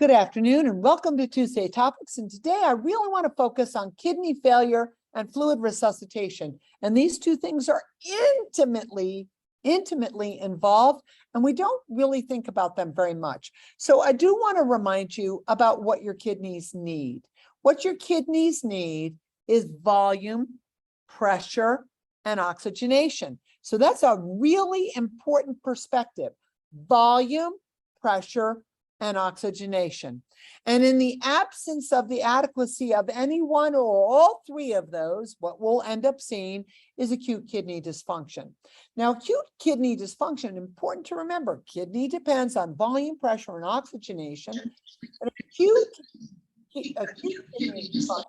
Good afternoon and welcome to Tuesday Topics. And today I really want to focus on kidney failure and fluid resuscitation. And these two things are intimately involved, and we don't really think about them very much. So I do want to remind you about what your kidneys need. What your kidneys need is volume, pressure, and oxygenation. So that's a really important perspective. Volume, pressure, and oxygenation. And in the absence of the adequacy of any one or all three of those, what we'll end up seeing is acute kidney dysfunction. Now, acute kidney dysfunction, important to remember, kidney depends on volume, pressure, and oxygenation. And acute kidney dysfunction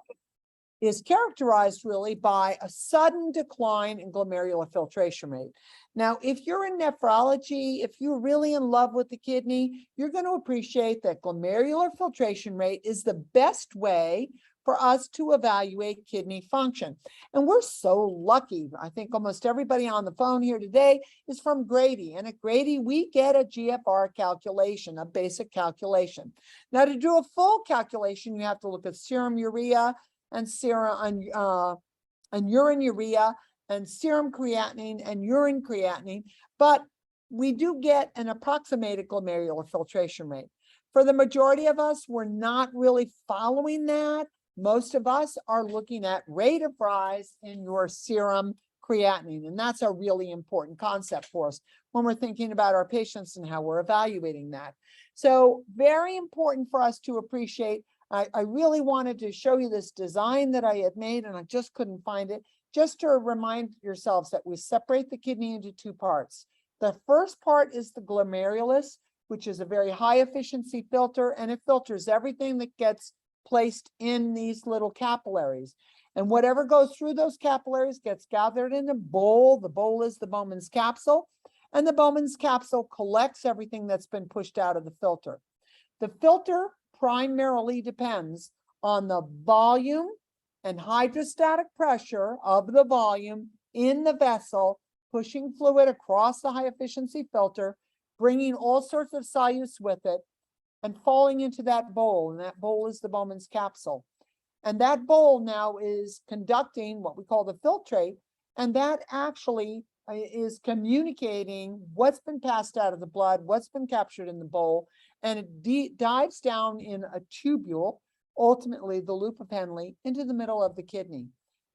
is characterized really by a sudden decline in glomerular filtration rate. Now, if you're in nephrology, if you're really in love with the kidney, you're going to appreciate that glomerular filtration rate is the best way for us to evaluate kidney function. And we're so lucky. I think almost everybody on the phone here today is from Grady. And at Grady, we get a GFR calculation, a basic calculation. Now, to do a full calculation, you have to look at serum urea, and serum and urine urea, and serum creatinine and urine creatinine, but we do get an approximated glomerular filtration rate. For the majority of us, we're not really following that. Most of us are looking at rate of rise in your serum creatinine, and that's a really important concept for us when we're thinking about our patients and how we're evaluating that. So very important for us to appreciate. I really wanted to show you this design that I had made, and I just couldn't find it, just to remind yourselves that we separate the kidney into two parts. The first part is the glomerulus, which is a very high efficiency filter, and it filters everything that gets placed in these little capillaries. And whatever goes through those capillaries gets gathered in a bowl. The bowl is the Bowman's capsule, and the Bowman's capsule collects everything that's been pushed out of the filter. The filter primarily depends on the volume and hydrostatic pressure of the volume in the vessel, pushing fluid across the high efficiency filter, bringing all sorts of solutes with it, and falling into that bowl. And that bowl is the Bowman's capsule. And that bowl now is conducting what we call the filtrate, and that actually is communicating what's been passed out of the blood, what's been captured in the bowl, and it dives down in a tubule, ultimately the loop of Henle, into the middle of the kidney.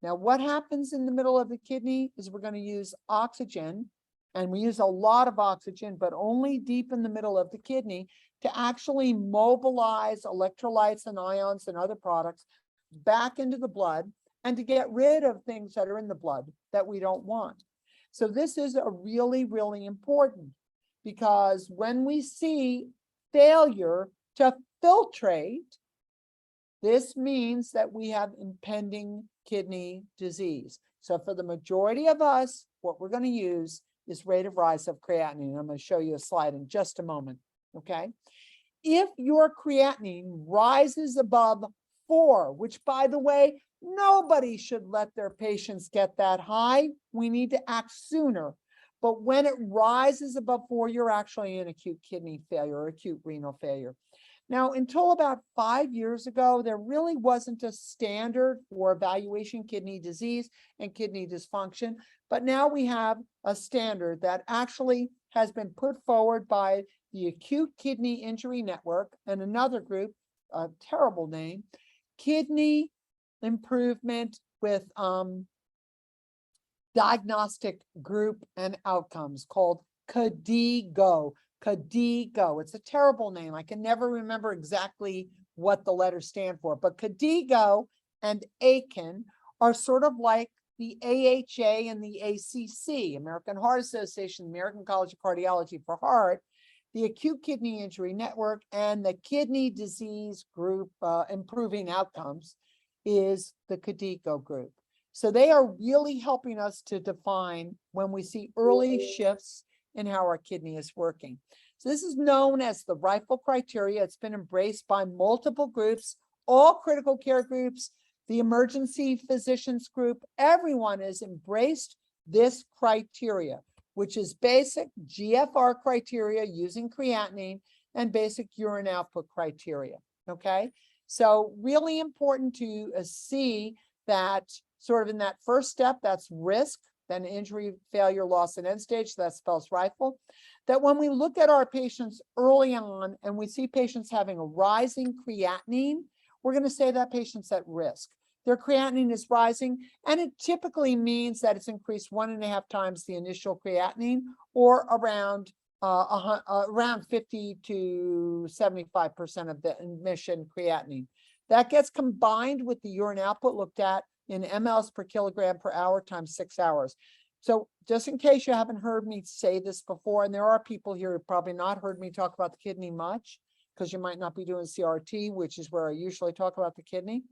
Now, what happens in the middle of the kidney is we're going to use oxygen, and we use a lot of oxygen, but only deep in the middle of the kidney, to actually mobilize electrolytes and ions and other products back into the blood, and to get rid of things that are in the blood that we don't want. So this is a really, really important, because when we see failure to filtrate, this means that we have impending kidney disease. So for the majority of us, what we're going to use is rate of rise of creatinine. I'm going to show you a slide in just a moment, okay? If your creatinine rises above 4, which, by the way, nobody should let their patients get that high. We need to act sooner. But when it rises above 4, you're actually in acute kidney failure or acute renal failure. Now, until about 5 years ago, there really wasn't a standard for evaluation kidney disease and kidney dysfunction. But now we have a standard that actually has been put forward by the Acute Kidney Injury Network and another group, a terrible name, Kidney Improvement with Diagnostic Group and Outcomes, called KDIGO. KDIGO. It's a terrible name. I can never remember exactly what the letters stand for, but KDIGO and ACAN are sort of like the AHA and the ACC, American Heart Association, American College of Cardiology for Heart, the Acute Kidney Injury Network, and the Kidney Disease Group Improving Outcomes is the KDIGO group. So they are really helping us to define when we see early shifts in how our kidney is working. So this is known as the rifle criteria. It's been embraced by multiple groups, all critical care groups, the emergency physicians group. Everyone has embraced this criteria. which is basic GFR criteria using creatinine and basic urine output criteria, okay? So really important to see that sort of in that first step, that's risk, then injury, failure, loss, and end stage, so that spells rifle. That when we look at our patients early on and we see patients having a rising creatinine, we're going to say that patient's at risk. Their creatinine is rising, and it typically means that it's increased 1.5 times the initial creatinine, or around 50 to 75% of the admission creatinine. That gets combined with the urine output looked at in mLs per kilogram per hour times 6 hours. So just in case you haven't heard me say this before, and there are people here who probably not heard me talk about the kidney much, because you might not be doing CRT, which is where I usually talk about the kidney.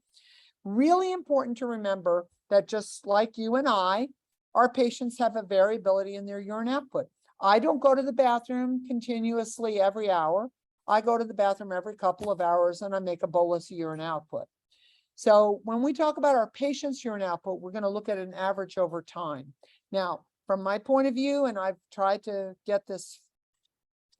Really important to remember that just like you and I, our patients have a variability in their urine output. I don't go to the bathroom continuously every hour. I go to the bathroom every couple of hours and I make a bolus of urine output. So when we talk about our patient's urine output, we're going to look at an average over time. Now, from my point of view, and I've tried to get this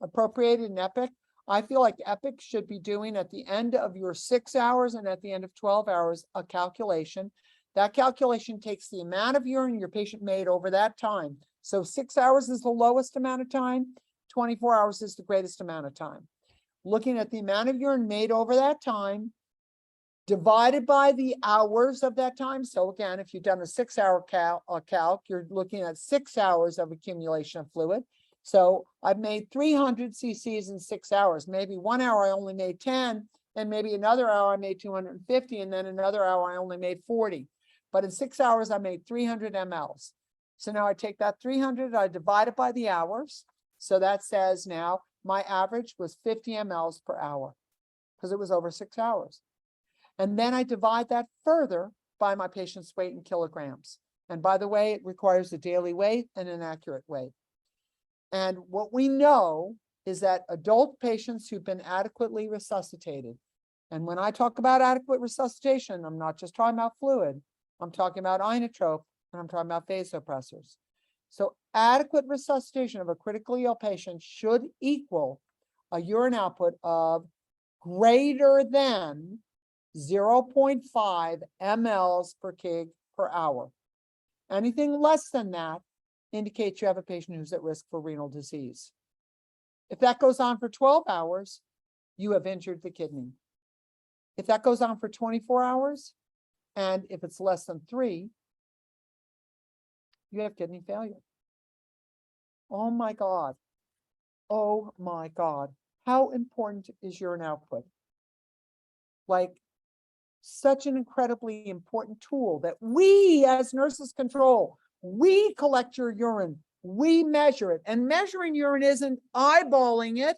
appropriated in EPIC, I feel like EPIC should be doing at the end of your 6 hours and at the end of 12 hours a calculation. That calculation takes the amount of urine your patient made over that time. So 6 hours is the lowest amount of time, 24 hours is the greatest amount of time. Looking at the amount of urine made over that time, divided by the hours of that time. So again, if you've done a 6 hour calc, you're looking at 6 hours of accumulation of fluid. So I've made 300 cc's in 6 hours. Maybe 1 hour I only made 10, and maybe another hour I made 250, and then another hour I only made 40. But in 6 hours, I made 300 mLs. So now I take that 300, I divide it by the hours. So that says now my average was 50 mLs per hour because it was over 6 hours. And then I divide that further by my patient's weight in kilograms. And by the way, it requires a daily weight and an accurate weight. And what we know is that adult patients who've been adequately resuscitated, and when I talk about adequate resuscitation, I'm not just talking about fluid, I'm talking about inotrope, and I'm talking about vasopressors. So adequate resuscitation of a critically ill patient should equal a urine output of greater than 0.5 mLs per kg per hour. Anything less than that indicates you have a patient who's at risk for renal disease. If that goes on for 12 hours, you have injured the kidney. If that goes on for 24 hours, and if it's less than 3, you have kidney failure. Oh my God. Oh my God. How important is urine output? Like, such an incredibly important tool that we as nurses control. We collect your urine, we measure it, and measuring urine isn't eyeballing it,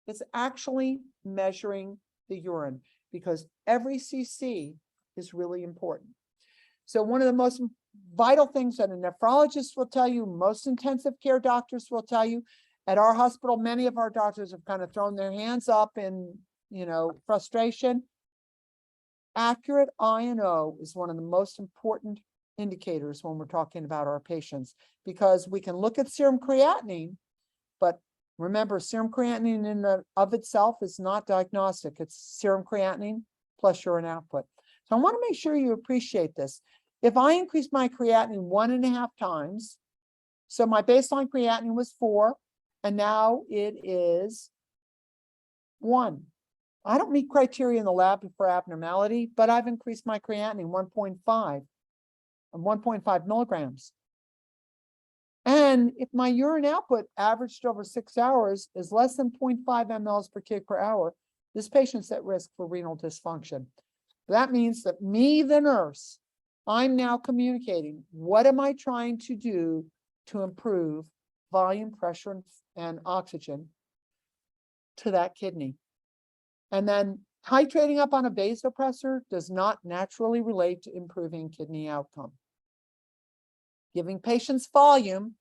it's actually measuring the urine, because every cc is really important. So one of the most vital things that a nephrologist will tell you, most intensive care doctors will tell you, at our hospital, many of our doctors have kind of thrown their hands up in, frustration. Accurate I&O is one of the most important indicators when we're talking about our patients, because we can look at serum creatinine, but remember, serum creatinine in and of itself is not diagnostic. It's serum creatinine plus urine output. So I want to make sure you appreciate this. If I increase my creatinine 1.5 times, so my baseline creatinine was 4, and now it is 1. I don't meet criteria in the lab for abnormality, but I've increased my creatinine 1.5 milligrams. And if my urine output averaged over 6 hours is less than 0.5 mLs per kg per hour, this patient's at risk for renal dysfunction. That means that me, the nurse, I'm now communicating, what am I trying to do to improve volume, pressure, and oxygen to that kidney? And then titrating up on a vasopressor does not naturally relate to improving kidney outcome. Giving patients volume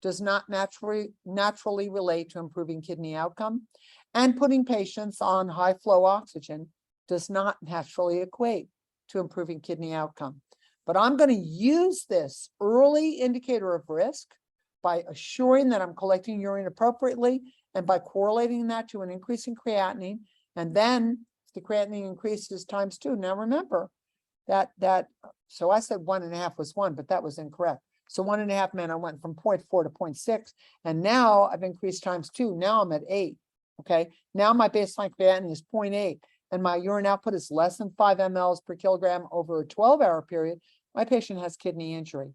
does not naturally relate to improving kidney outcome. And putting patients on high flow oxygen does not naturally equate to improving kidney outcome. But I'm going to use this early indicator of risk by assuring that I'm collecting urine appropriately and by correlating that to an increase in creatinine. And then if the creatinine increases times 2. Now remember so I said 1.5 was 1, but that was incorrect. So 1.5 meant I went from 0.4 to 0.6, and now I've increased times 2. Now I'm at 8. Okay, now my baseline creatinine is 0.8, and my urine output is less than 5 mLs per kilogram over a 12-hour period. My patient has kidney injury.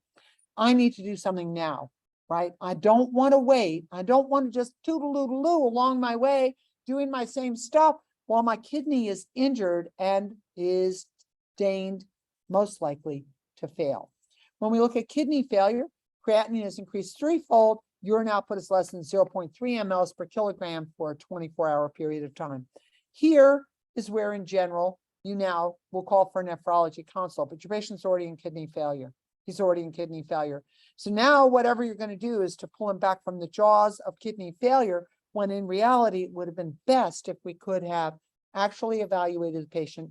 I need to do something now, right? I don't want to wait. I don't want to just toodle-oodle-oo along my way doing my same stuff while my kidney is injured and is deigned most likely to fail. When we look at kidney failure, creatinine is increased threefold. Urine output is less than 0.3 mLs per kilogram for a 24-hour period of time. Here is where, in general, you now will call for a nephrology consult, but your patient's already in kidney failure. He's already in kidney failure. So now whatever you're going to do is to pull him back from the jaws of kidney failure, when in reality, it would have been best if we could have actually evaluated the patient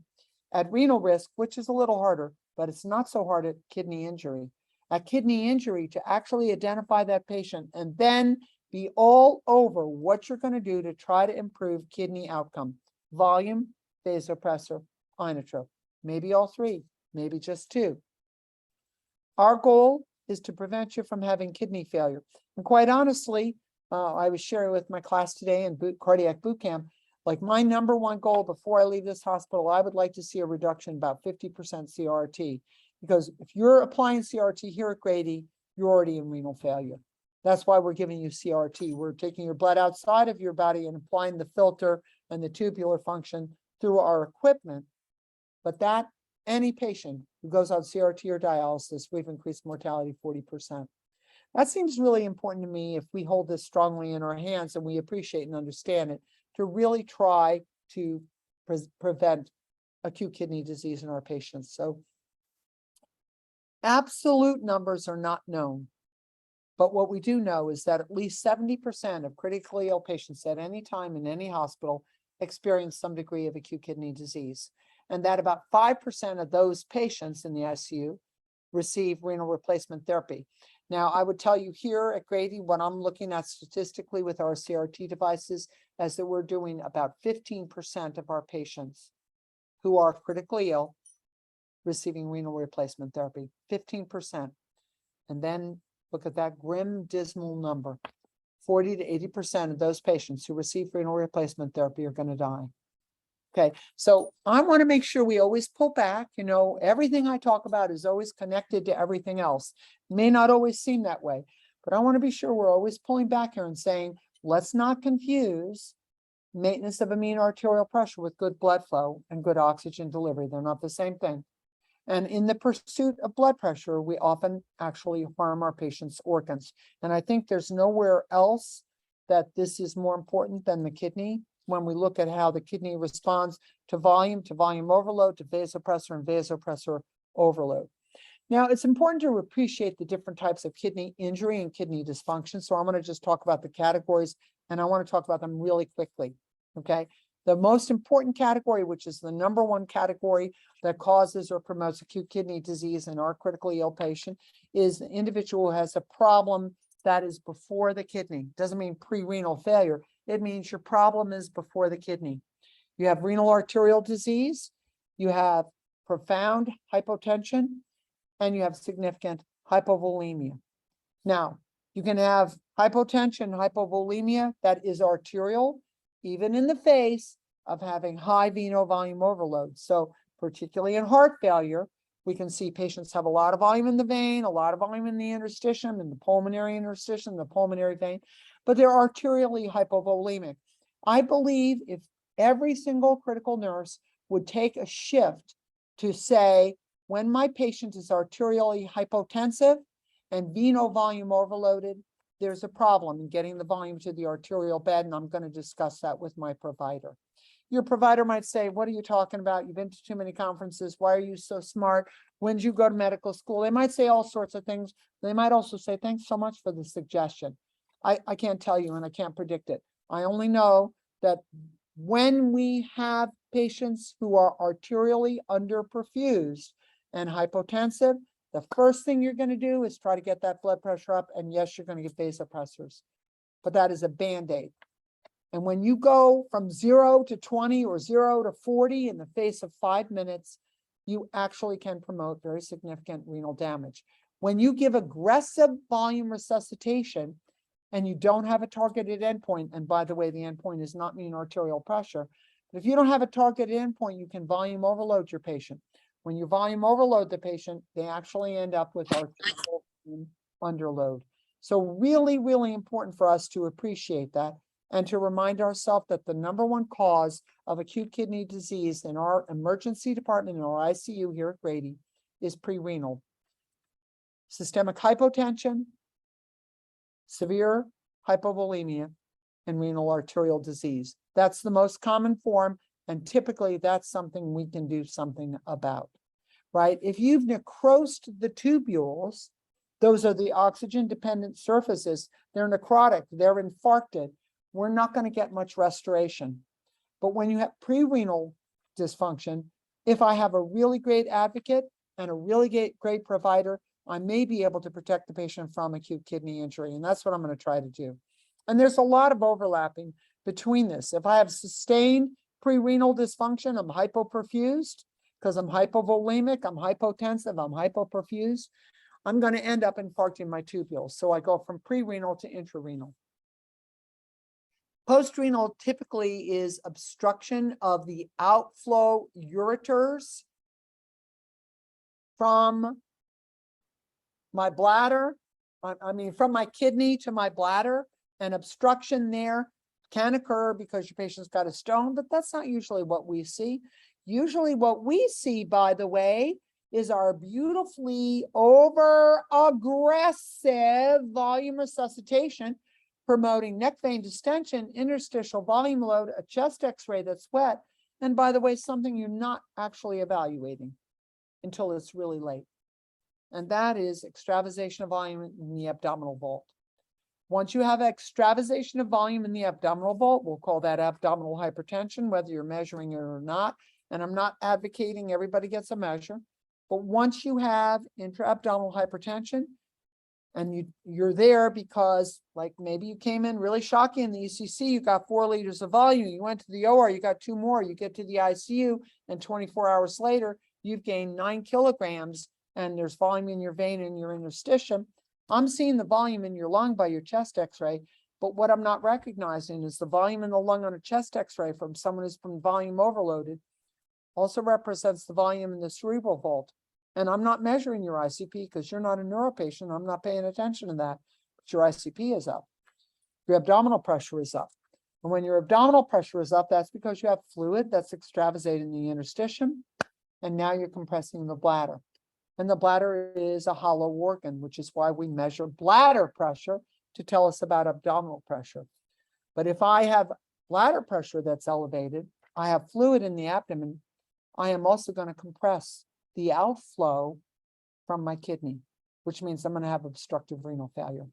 at renal risk, which is a little harder, but it's not so hard at kidney injury. At kidney injury, to actually identify that patient and then be all over what you're going to do to try to improve kidney outcome: volume, vasopressor, inotrope, maybe all 3, maybe just 2. Our goal is to prevent you from having kidney failure. And quite honestly, I was sharing with my class today in cardiac boot camp, like my number one goal before I leave this hospital, I would like to see a reduction about 50% CRT. Because if you're applying CRT here at Grady, you're already in renal failure. That's why we're giving you CRT. We're taking your blood outside of your body and applying the filter and the tubular function through our equipment. But that, any patient who goes on CRT or dialysis, we've increased mortality 40%. That seems really important to me if we hold this strongly in our hands and we appreciate and understand it, to really try to prevent acute kidney disease in our patients. So absolute numbers are not known, but what we do know is that at least 70% of critically ill patients at any time in any hospital experience some degree of acute kidney disease, and that about 5% of those patients in the ICU receive renal replacement therapy. Now, I would tell you here at Grady, what I'm looking at statistically with our CRT devices is that we're doing about 15% of our patients who are critically ill receiving renal replacement therapy, 15%. And then look at that grim, dismal number. 40 to 80% of those patients who receive renal replacement therapy are going to die. Okay, so I want to make sure we always pull back. You know, everything I talk about is always connected to everything else. It may not always seem that way, but I want to be sure we're always pulling back here and saying, let's not confuse maintenance of a mean arterial pressure with good blood flow and good oxygen delivery. They're not the same thing. And in the pursuit of blood pressure, we often actually harm our patients' organs. And I think there's nowhere else that this is more important than the kidney, when we look at how the kidney responds to volume overload, to vasopressor and vasopressor overload. Now, it's important to appreciate the different types of kidney injury and kidney dysfunction. So I'm going to just talk about the categories, and I want to talk about them really quickly, okay? The most important category, which is the number one category that causes or promotes acute kidney disease in our critically ill patient, is the individual who has a problem that is before the kidney. Doesn't mean pre-renal failure. It means your problem is before the kidney. You have renal arterial disease, you have profound hypotension, and you have significant hypovolemia. Now, you can have hypotension, hypovolemia that is arterial, even in the face of having high venous volume overload. So particularly in heart failure, we can see patients have a lot of volume in the vein, a lot of volume in the interstitium, in the pulmonary interstitium, the pulmonary vein, but they're arterially hypovolemic. I believe if every single critical nurse would take a shift to say, when my patient is arterially hypotensive and venous volume overloaded, there's a problem in getting the volume to the arterial bed, and I'm going to discuss that with my provider. Your provider might say, what are you talking about? You've been to too many conferences. Why are you so smart? When did you go to medical school? They might say all sorts of things. They might also say, thanks so much for the suggestion. I can't tell you and I can't predict it. I only know that when we have patients who are arterially underperfused and hypotensive, the first thing you're going to do is try to get that blood pressure up. And yes, you're going to get vasopressors, but that is a Band-Aid. And when you go from 0 to 20 or 0 to 40 in the face of 5 minutes, you actually can promote very significant renal damage. When you give aggressive volume resuscitation and you don't have a targeted endpoint, and by the way, the endpoint is not mean arterial pressure, but if you don't have a targeted endpoint, you can volume overload your patient. When you volume overload the patient, they actually end up with arterial underload. So really, really important for us to appreciate that and to remind ourselves that the #1 cause of acute kidney disease in our emergency department, in our ICU here at Grady, is prerenal. Systemic hypotension, severe hypovolemia, and renal arterial disease. That's the most common form, and typically that's something we can do something about, right? If you've necrosed the tubules, those are the oxygen-dependent surfaces, they're necrotic, they're infarcted, we're not going to get much restoration. But when you have prerenal dysfunction, if I have a really great advocate and a really great provider, I may be able to protect the patient from acute kidney injury. And that's what I'm going to try to do. And there's a lot of overlapping between this. If I have sustained prerenal dysfunction, I'm hypoperfused because I'm hypovolemic, I'm hypotensive, I'm hypoperfused, I'm going to end up infarcting my tubules. So I go from prerenal to intrarenal. Postrenal typically is obstruction of the outflow ureters from my bladder, from my kidney to my bladder. An obstruction there can occur because your patient's got a stone, but that's not usually what we see. Usually what we see, by the way, is our beautifully over-aggressive volume resuscitation, promoting neck vein distension, interstitial volume load, a chest x-ray that's wet, and by the way, something you're not actually evaluating until it's really late. And that is extravasation of volume in the abdominal vault. Once you have extravasation of volume in the abdominal vault, we'll call that abdominal hypertension, whether you're measuring it or not. And I'm not advocating everybody gets a measure, but once you have intra-abdominal hypertension, and you're there because, like, maybe you came in really shocking in the ECC, you got 4 liters of volume, you went to the OR, you got 2 more, you get to the ICU, and 24 hours later, you've gained 9 kilograms, and there's volume in your vein and your interstitium. I'm seeing the volume in your lung by your chest x-ray, but what I'm not recognizing is the volume in the lung on a chest x-ray from someone who's been volume overloaded also represents the volume in the cerebral vault. And I'm not measuring your ICP because you're not a neuropatient. I'm not paying attention to that, but your ICP is up. Your abdominal pressure is up. And when your abdominal pressure is up, that's because you have fluid that's extravasated in the interstitium, and now you're compressing the bladder. And the bladder is a hollow organ, which is why we measure bladder pressure to tell us about abdominal pressure. But if I have bladder pressure that's elevated, I have fluid in the abdomen, I am also going to compress the outflow from my kidney, which means I'm going to have obstructive renal failure.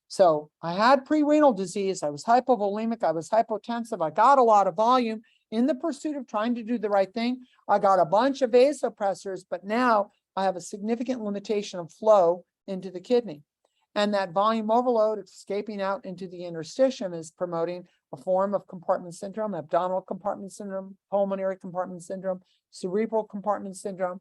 So I had prerenal disease, I was hypovolemic, I was hypotensive, I got a lot of volume in the pursuit of trying to do the right thing. I got a bunch of vasopressors, but now I have a significant limitation of flow into the kidney. And that volume overload escaping out into the interstitium is promoting a form of compartment syndrome, abdominal compartment syndrome, pulmonary compartment syndrome, cerebral compartment syndrome.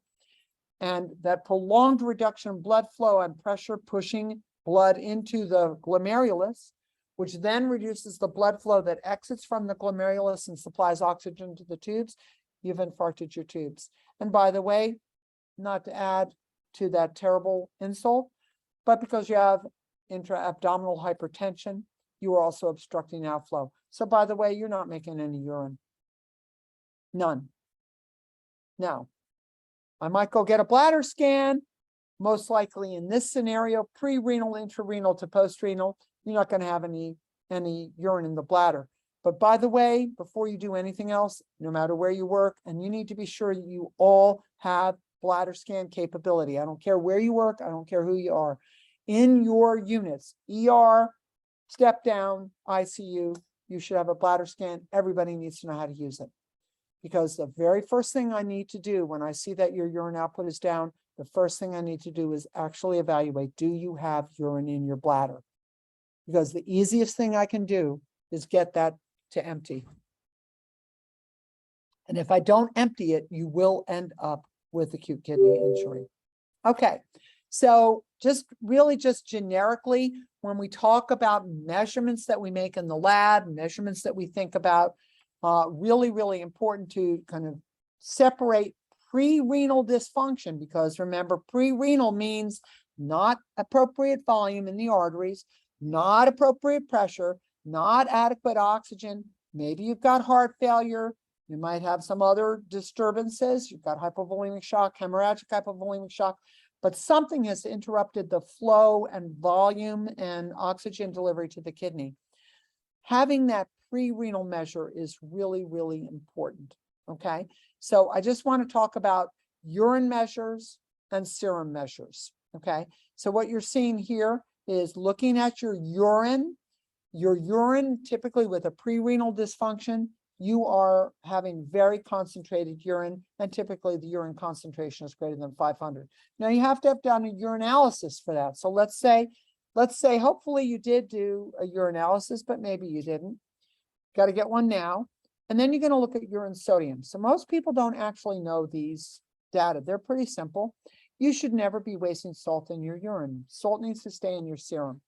And that prolonged reduction of blood flow and pressure pushing blood into the glomerulus, which then reduces the blood flow that exits from the glomerulus and supplies oxygen to the tubes, you've infarcted your tubes. And by the way, not to add to that terrible insult, but because you have intra-abdominal hypertension, you are also obstructing outflow. So by the way, you're not making any urine. None. Now, I might go get a bladder scan. Most likely in this scenario, pre-renal, intrarenal to post-renal, you're not going to have any urine in the bladder. But by the way, before you do anything else, no matter where you work, and you need to be sure you all have bladder scan capability. I don't care where you work. I don't care who you are. In your units, ER, step down, ICU, you should have a bladder scan. Everybody needs to know how to use it. Because the very first thing I need to do when I see that your urine output is down, the first thing I need to do is actually evaluate, do you have urine in your bladder? Because the easiest thing I can do is get that to empty. And if I don't empty it, you will end up with acute kidney injury. Okay, so just generically, when we talk about measurements that we make in the lab, measurements that we think about, really important to kind of separate pre-renal dysfunction, because remember, pre-renal means not appropriate volume in the arteries, not appropriate pressure, not adequate oxygen. Maybe you've got heart failure. You might have some other disturbances. You've got hypovolemic shock, hemorrhagic hypovolemic shock, but something has interrupted the flow and volume and oxygen delivery to the kidney. Having that pre-renal measure is really important, okay? So I just want to talk about urine measures and serum measures, okay? So what you're seeing here is looking at your urine. Your urine, typically with a pre-renal dysfunction, you are having very concentrated urine, and typically the urine concentration is greater than 500. Now you have to have done a urinalysis for that. So let's say hopefully you did do a urinalysis, but maybe you didn't. Got to get one now. And then you're going to look at urine sodium. So most people don't actually know these data. They're pretty simple. You should never be wasting salt in your urine. Salt needs to stay in your serum.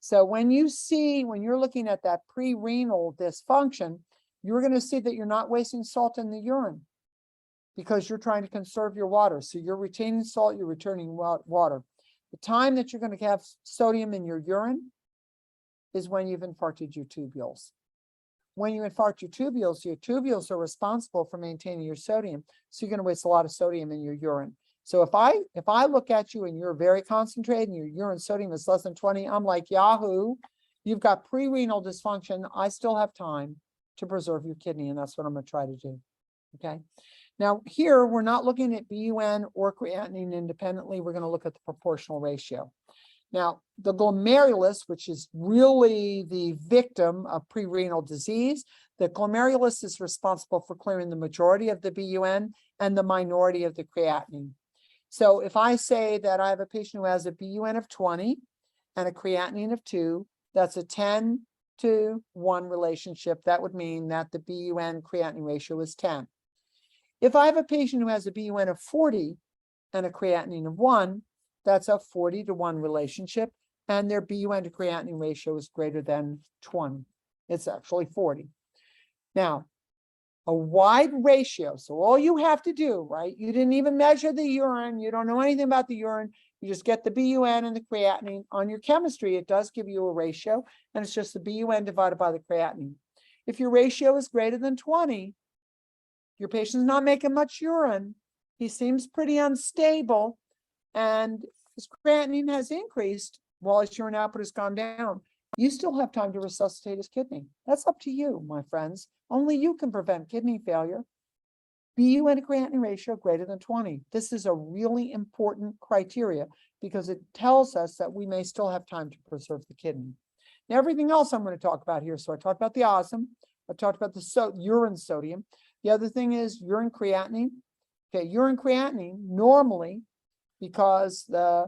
So when you're looking at that pre-renal dysfunction, you're going to see that you're not wasting salt in the urine because you're trying to conserve your water. So you're retaining salt, you're returning water. The time that you're going to have sodium in your urine is when you've infarcted your tubules. When you infarct your tubules are responsible for maintaining your sodium. So you're going to waste a lot of sodium in your urine. So if I look at you and you're very concentrated and your urine sodium is less than 20, I'm like, Yahoo, you've got pre-renal dysfunction. I still have time to preserve your kidney, and that's what I'm going to try to do. Okay. Now here, we're not looking at BUN or creatinine independently. We're going to look at the proportional ratio. Now, the glomerulus, which is really the victim of pre-renal disease, the glomerulus is responsible for clearing the majority of the BUN and the minority of the creatinine. So if I say that I have a patient who has a BUN of 20 and a creatinine of 2, that's a 10 to 1 relationship. That would mean that the BUN creatinine ratio is 10. If I have a patient who has a BUN of 40 and a creatinine of 1, that's a 40 to 1 relationship, and their BUN to creatinine ratio is greater than 20. It's actually 40. Now, a wide ratio, so all you have to do, right? You didn't even measure the urine. You don't know anything about the urine. You just get the BUN and the creatinine. On your chemistry, it does give you a ratio, and it's just the BUN divided by the creatinine. If your ratio is greater than 20, your patient's not making much urine. He seems pretty unstable, and his creatinine has increased while his urine output has gone down. You still have time to resuscitate his kidney. That's up to you, my friends. Only you can prevent kidney failure. BUN to creatinine ratio greater than 20. This is a really important criteria because it tells us that we may still have time to preserve the kidney. Now, everything else I'm going to talk about here. So I talked about the osm. I talked about the urine sodium. The other thing is urine creatinine. Okay, urine creatinine normally, because the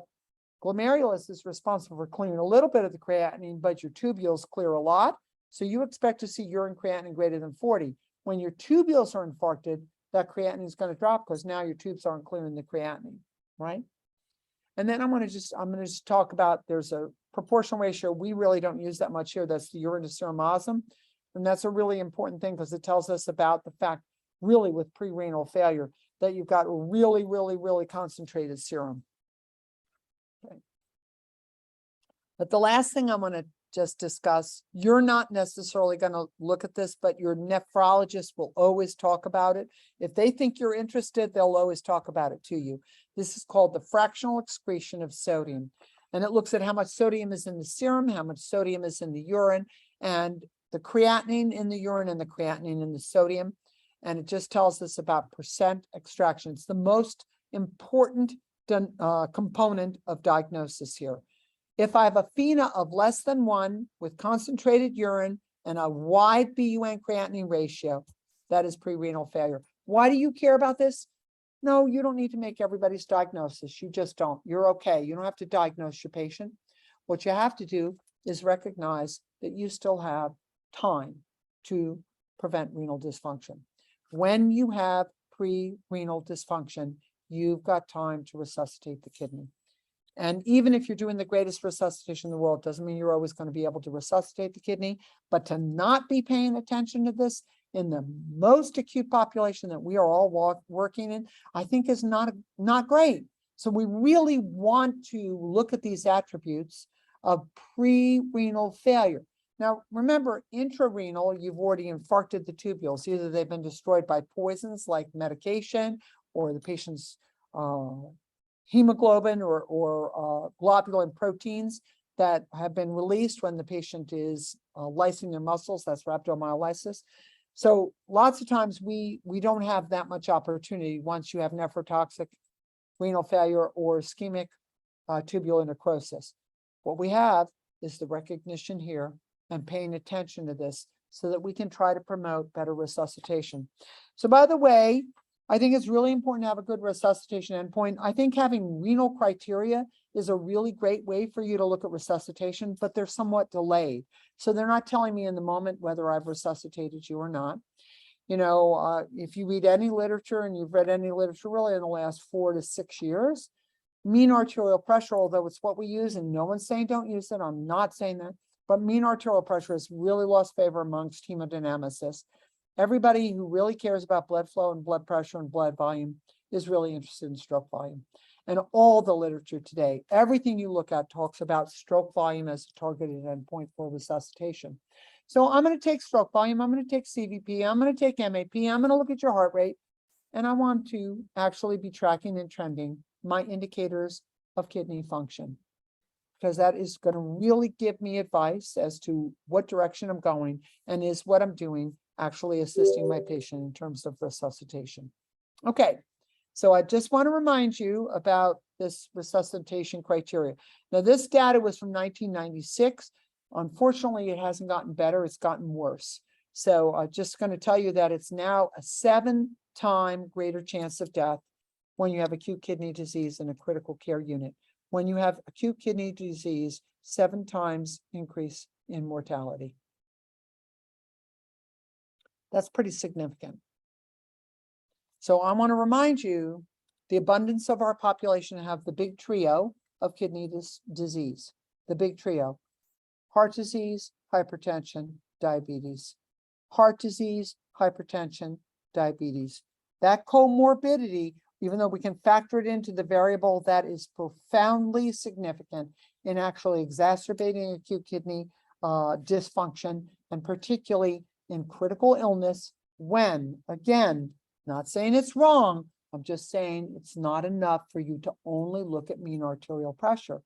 glomerulus is responsible for clearing a little bit of the creatinine, but your tubules clear a lot. So you expect to see urine creatinine greater than 40. When your tubules are infarcted, that creatinine is going to drop because now your tubes aren't clearing the creatinine, right? And then I'm going to just talk about, there's a proportional ratio we really don't use that much here. That's the urine to serum osm. And that's a really important thing because it tells us about the fact, really with pre-renal failure, that you've got a really concentrated serum. Okay. But the last thing I'm going to just discuss, you're not necessarily going to look at this, but your nephrologist will always talk about it. If they think you're interested, they'll always talk about it to you. This is called the fractional excretion of sodium. And it looks at how much sodium is in the serum, how much sodium is in the urine, and the creatinine in the urine and the creatinine in the sodium. And it just tells us about percent extraction. It's the most important component of diagnosis here. If I have a FeNA of less than 1 with concentrated urine and a wide BUN creatinine ratio, that is pre-renal failure. Why do you care about this? No, you don't need to make everybody's diagnosis. You just don't. You're okay. You don't have to diagnose your patient. What you have to do is recognize that you still have time to prevent renal dysfunction. When you have pre-renal dysfunction, you've got time to resuscitate the kidney. And even if you're doing the greatest resuscitation in the world, doesn't mean you're always going to be able to resuscitate the kidney, but to not be paying attention to this in the most acute population that we are all working in, I think is not great. So we really want to look at these attributes of pre-renal failure. Now, remember, intrarenal, you've already infarcted the tubules. Either they've been destroyed by poisons like medication, or the patient's hemoglobin or globulin proteins that have been released when the patient is lysing their muscles. That's rhabdomyolysis. So lots of times we don't have that much opportunity once you have nephrotoxic renal failure or ischemic tubular necrosis. What we have is the recognition here and paying attention to this so that we can try to promote better resuscitation. So by the way, I think it's really important to have a good resuscitation endpoint. I think having renal criteria is a really great way for you to look at resuscitation, but they're somewhat delayed. So they're not telling me in the moment whether I've resuscitated you or not. You know, if you read any literature, and you've read any literature really in the last 4 to 6 years, mean arterial pressure, although it's what we use, and no one's saying don't use it, I'm not saying that, but mean arterial pressure has really lost favor amongst hemodynamicists. Everybody who really cares about blood flow and blood pressure and blood volume is really interested in stroke volume. And all the literature today, everything you look at talks about stroke volume as a targeted endpoint for resuscitation. So I'm going to take stroke volume, I'm going to take CVP, I'm going to take MAP, I'm going to look at your heart rate, and I want to actually be tracking and trending my indicators of kidney function, because that is going to really give me advice as to what direction I'm going, and is what I'm doing actually assisting my patient in terms of resuscitation. Okay, so I just want to remind you about this resuscitation criteria. Now, this data was from 1996. Unfortunately, it hasn't gotten better, it's gotten worse. So I'm just going to tell you that it's now a 7-time greater chance of death when you have acute kidney disease in a critical care unit. When you have acute kidney disease, 7 times increase in mortality. That's pretty significant. So I want to remind you, the abundance of our population have the big trio of kidney disease, the big trio: heart disease, hypertension, diabetes. Heart disease, hypertension, diabetes. That comorbidity, even though we can factor it into the variable that is profoundly significant in actually exacerbating acute kidney dysfunction, and particularly in critical illness, when, again, not saying it's wrong, I'm just saying it's not enough for you to only look at mean arterial pressure.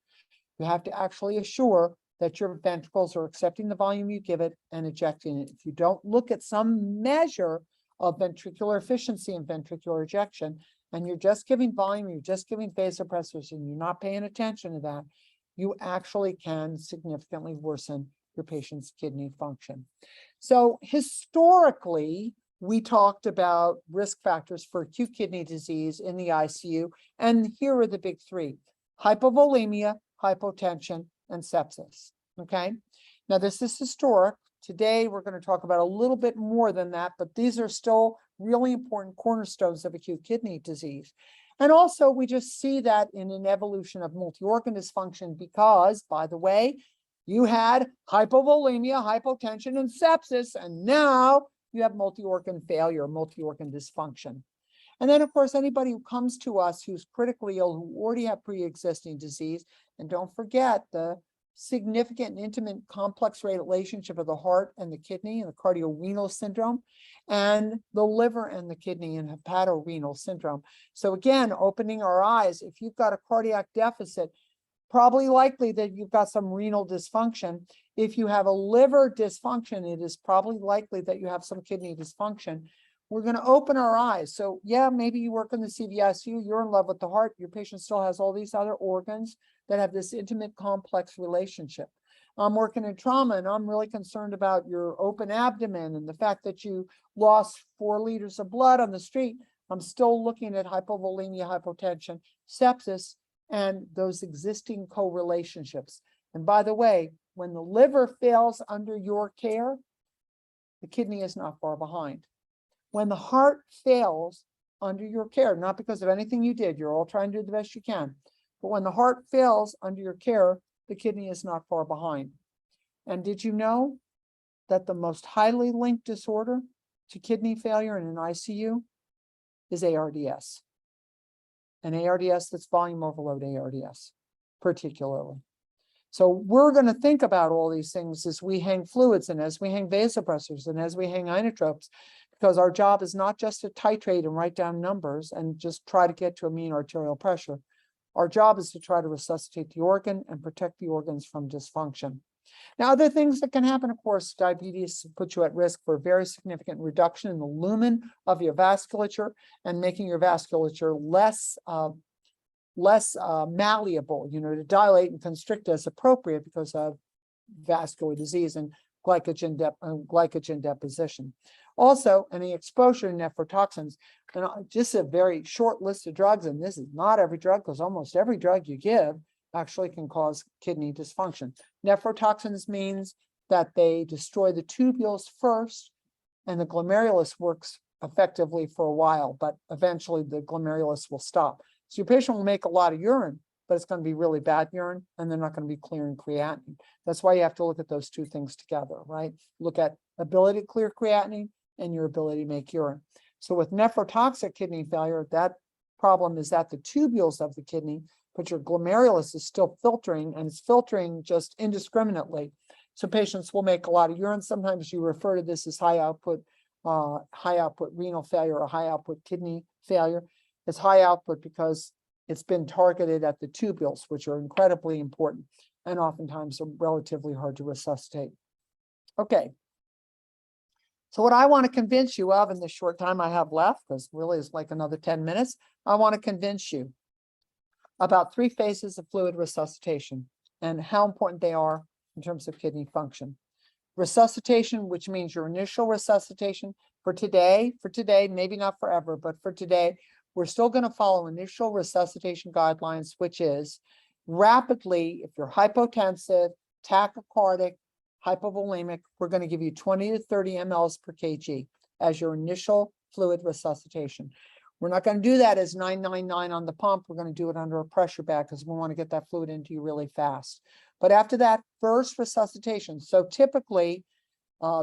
You have to actually assure that your ventricles are accepting the volume you give it and ejecting it. If you don't look at some measure of ventricular efficiency and ventricular ejection, and you're just giving volume, you're just giving vasopressors, and you're not paying attention to that, you actually can significantly worsen your patient's kidney function. So historically, we talked about risk factors for acute kidney disease in the ICU, and here are the big 3: hypovolemia, hypotension, and sepsis. Okay, now this is historic. Today, we're going to talk about a little bit more than that, but these are still really important cornerstones of acute kidney disease. And also, we just see that in an evolution of multi-organ dysfunction because, by the way, you had hypovolemia, hypotension, and sepsis, and now you have multi-organ failure, multi-organ dysfunction. And then, of course, anybody who comes to us who's critically ill, who already have pre-existing disease, and don't forget the significant and intimate complex relationship of the heart and the kidney and the cardiorenal syndrome, and the liver and the kidney and hepatorenal syndrome. So again, opening our eyes, if you've got a cardiac deficit, probably likely that you've got some renal dysfunction. If you have a liver dysfunction, it is probably likely that you have some kidney dysfunction. We're going to open our eyes. So yeah, maybe you work in the CVICU, you're in love with the heart, your patient still has all these other organs that have this intimate, complex relationship. I'm working in trauma, and I'm really concerned about your open abdomen and the fact that you lost 4 liters of blood on the street. I'm still looking at hypovolemia, hypotension, sepsis, and those existing co-relationships. And by the way, when the liver fails under your care, the kidney is not far behind. When the heart fails under your care, not because of anything you did, you're all trying to do the best you can, but when the heart fails under your care, the kidney is not far behind. And did you know that the most highly linked disorder to kidney failure in an ICU is ARDS? An ARDS that's volume overload ARDS, particularly. So we're going to think about all these things as we hang fluids and as we hang vasopressors and as we hang inotropes, because our job is not just to titrate and write down numbers and just try to get to a mean arterial pressure. Our job is to try to resuscitate the organ and protect the organs from dysfunction. Now, other things that can happen, of course, diabetes puts you at risk for a very significant reduction in the lumen of your vasculature and making your vasculature less malleable, to dilate and constrict as appropriate because of vascular disease and glycogen deposition. Also, any exposure to nephrotoxins, and just a very short list of drugs, and this is not every drug because almost every drug you give actually can cause kidney dysfunction. Nephrotoxins means that they destroy the tubules first, and the glomerulus works effectively for a while, but eventually the glomerulus will stop. So your patient will make a lot of urine, but it's going to be really bad urine, and they're not going to be clearing creatinine. That's why you have to look at those two things together, right? Look at ability to clear creatinine and your ability to make urine. So with nephrotoxic kidney failure, that problem is at the tubules of the kidney, but your glomerulus is still filtering, and it's filtering just indiscriminately. So patients will make a lot of urine. Sometimes you refer to this as high output renal failure or high output kidney failure. It's high output because it's been targeted at the tubules, which are incredibly important and oftentimes are relatively hard to resuscitate. Okay. So what I want to convince you of in the short time I have left, because really it's like another 10 minutes, I want to convince you about 3 phases of fluid resuscitation and how important they are in terms of kidney function. Resuscitation, which means your initial resuscitation for today, maybe not forever, but for today, we're still going to follow initial resuscitation guidelines, which is rapidly, if you're hypotensive, tachycardic, hypovolemic, we're going to give you 20 to 30 mLs per kg as your initial fluid resuscitation. We're not going to do that as 999 on the pump. We're going to do it under a pressure bag because we want to get that fluid into you really fast. But after that first resuscitation, so typically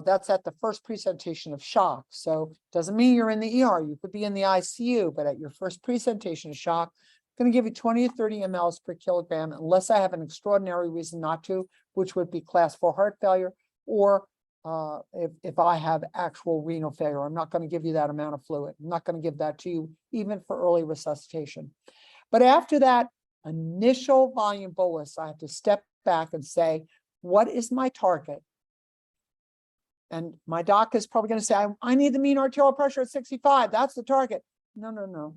that's at the first presentation of shock. So doesn't mean you're in the ER. You could be in the ICU, but at your first presentation of shock, I'm going to give you 20 to 30 mLs per kilogram, unless I have an extraordinary reason not to, which would be class 4 heart failure, or if I have actual renal failure. I'm not going to give you that amount of fluid. I'm not going to give that to you even for early resuscitation. But after that initial volume bolus, I have to step back and say, what is my target? And my doc is probably going to say, I need the mean arterial pressure at 65. That's the target. No.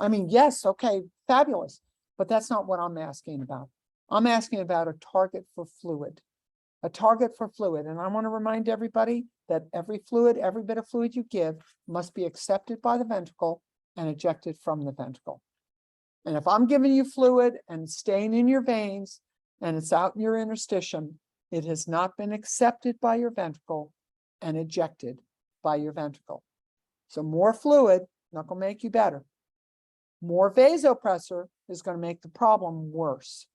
I mean, yes, okay, fabulous. But that's not what I'm asking about. I'm asking about a target for fluid. A target for fluid. And I want to remind everybody that every bit of fluid you give must be accepted by the ventricle and ejected from the ventricle. And if I'm giving you fluid and it's staying in your veins and it's out in your interstitium, it has not been accepted by your ventricle and ejected by your ventricle. So more fluid, not going to make you better. More vasopressor is going to make the problem worse.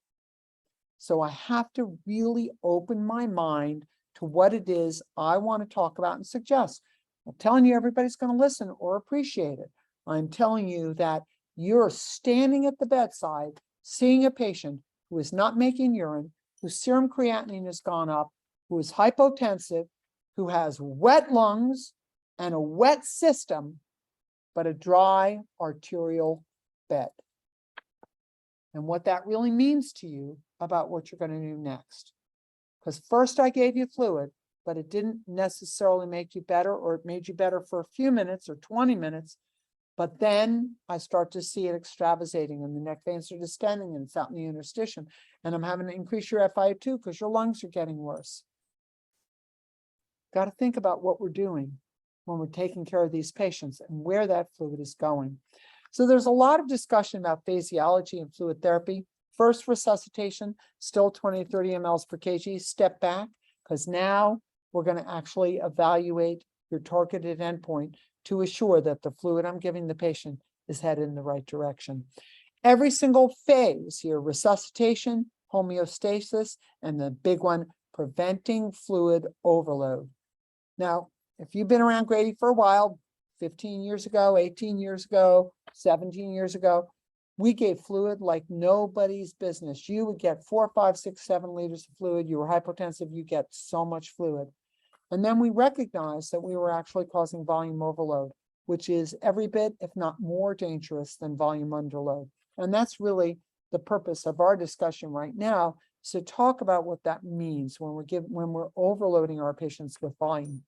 So I have to really open my mind to what it is I want to talk about and suggest. I'm not telling you everybody's going to listen or appreciate it. I'm telling you that you're standing at the bedside, seeing a patient who is not making urine, whose serum creatinine has gone up, who is hypotensive, who has wet lungs and a wet system, but a dry arterial bed. And what that really means to you about what you're going to do next. Because first I gave you fluid, but it didn't necessarily make you better, or it made you better for a few minutes or 20 minutes. But then I start to see it extravasating and the neck veins are distending and it's out in the interstitium. And I'm having to increase your FiO2 because your lungs are getting worse. Got to think about what we're doing. when we're taking care of these patients and where that fluid is going. So there's a lot of discussion about physiology and fluid therapy. First, resuscitation, still 20 to 30 mLs per kg. Step back, because now we're going to actually evaluate your targeted endpoint to assure that the fluid I'm giving the patient is headed in the right direction. Every single phase here, resuscitation, homeostasis, and the big one, preventing fluid overload. Now, if you've been around Grady for a while, 15 years ago, 18 years ago, 17 years ago, we gave fluid like nobody's business. You would get 4, 5, 6, 7 liters of fluid. You were hypotensive, you get so much fluid. And then we recognized that we were actually causing volume overload, which is every bit, if not more dangerous than volume underload. And that's really the purpose of our discussion right now, is to talk about what that means when we're overloading our patients with volume.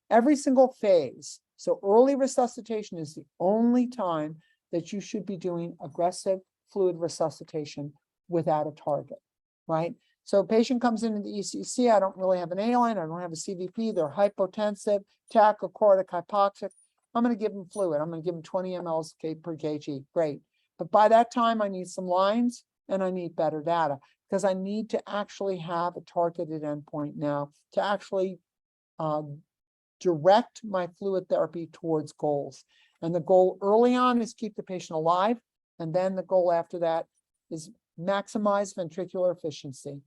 Every single phase. So early resuscitation is the only time that you should be doing aggressive fluid resuscitation without a target, right? So a patient comes into the ECC, I don't really have an A line, I don't have a CVP, they're hypotensive, tachycardic, hypoxic. I'm going to give them fluid. I'm going to give them 20 mLs per kg. Great. But by that time, I need some lines and I need better data, because I need to actually have a targeted endpoint now to actually direct my fluid therapy towards goals. And the goal early on is keep the patient alive. And then the goal after that is maximize ventricular efficiency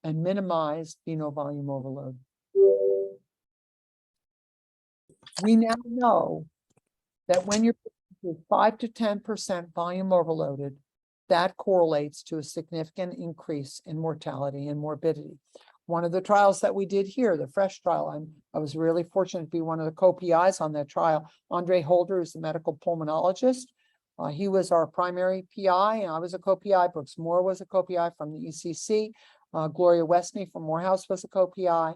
and minimize venous volume overload. We now know that when you're 5 to 10% volume overloaded, that correlates to a significant increase in mortality and morbidity. One of the trials that we did here, the FRESH trial, I was really fortunate to be one of the co-PIs on that trial. Andre Holder is the medical pulmonologist. He was our primary PI, and I was a co-PI. Brooks Moore was a co-PI from the ECC. Gloria Westney from Morehouse was a co-PI.